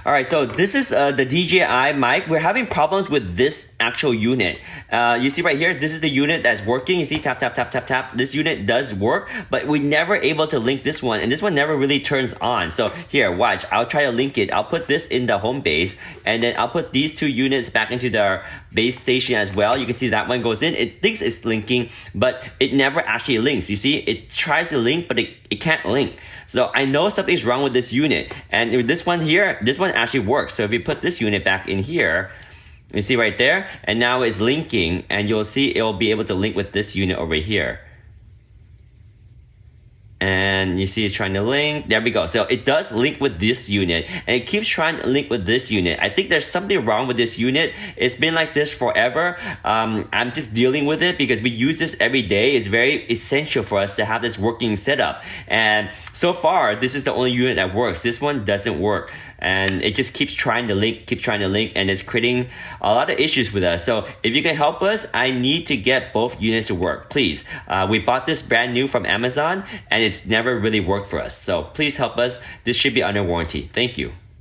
All right, so this is the DJI mic. We're having problems with this actual unit. You see right here, this is the unit that's working. You see, tap, tap, tap, tap, tap. This unit does work, but we never able to link this one, and this one never really turns on. So here, watch, I'll try to link it. I'll put this in the home base, and then I'll put these two units back into the base station as well. You can see that one goes in. It thinks it's linking, but it never actually links. You see, it tries to link, but it can't link. So I know something's wrong with this unit. And with this one here, this one actually works. So if we put this unit back in here, you see right there, and now it's linking, and you'll see it'll be able to link with this unit over here. And you see it's trying to link. There we go. So it does link with this unit, and it keeps trying to link with this unit. I think there's something wrong with this unit. It's been like this forever. I'm just dealing with it because we use this every day. It's very essential for us to have this working setup. And so far, this is the only unit that works. This one doesn't work. And it just keeps trying to link, and it's creating a lot of issues with us. So if you can help us, I need to get both units to work, please. We bought this brand new from Amazon, and it's never really worked for us. So please help us. This should be under warranty. Thank you.